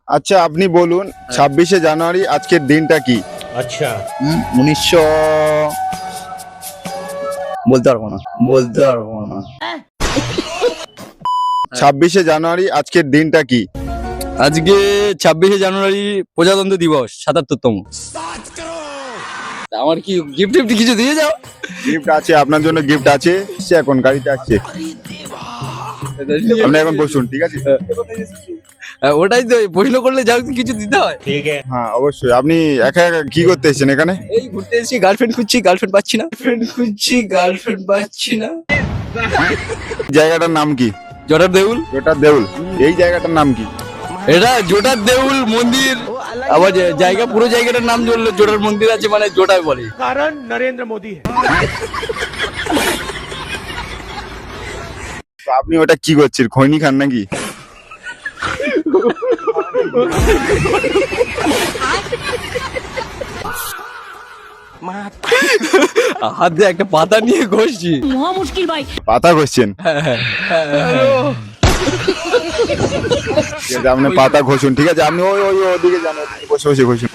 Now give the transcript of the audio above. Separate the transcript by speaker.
Speaker 1: আচ্ছা আপনি বলুন 26শে জানুয়ারি আজকের দিনটা কি?
Speaker 2: अच्छा
Speaker 3: 1900 বলতে পারবো না
Speaker 1: 26শে জানুয়ারি আজকের দিনটা কি?
Speaker 3: আজকে 26শে জানুয়ারি প্রজাতন্ত্র দিবস 77তম। আমার কি গিফট কিছু দিয়ে যাও?
Speaker 1: গিফট আছে, আপনার জন্য গিফট আছে। সে এখন গাড়িতে আসছে, আপনি এখন বসুন, ঠিক আছে?
Speaker 3: ওটাই তো, প্রশ্ন করলে যাও কিছু দিতে হয়।
Speaker 2: ठीक है
Speaker 1: হ্যাঁ অবশ্যই। আপনি একা একা কি করতে এসেছেন এখানে?
Speaker 3: এই ঘুরতে এসেছি, গার্লফ্রেন্ড খুঁজছি, গার্লফ্রেন্ড পাচ্ছি না।
Speaker 1: জায়গাটার নাম কি?
Speaker 3: জটার দেউল।
Speaker 1: জোটার দেউল। এই জায়গাটার নাম কি?
Speaker 3: এটা জোটার দেউল মন্দির। আবার জায়গা, পুরো জায়গাটার নাম জোটার মন্দির আছে, মানে জোটাই বলে।
Speaker 2: कारण नरेंद्र मोदी है।
Speaker 1: তো আপনি ওটা কি করছেন, খৈনি খান নাকি?
Speaker 3: হাত দিয়ে একটা পাতা নিয়ে ঘষছি।
Speaker 4: মহা মুশকিল ভাই।
Speaker 1: পাতা ঘষছেন? ঠিক আছে, আপনি পাতা ঘষুন, ঠিক আছে? আপনি ওই ওই ওদিকে যান, ওদিকে বসে বসে ঘষুন।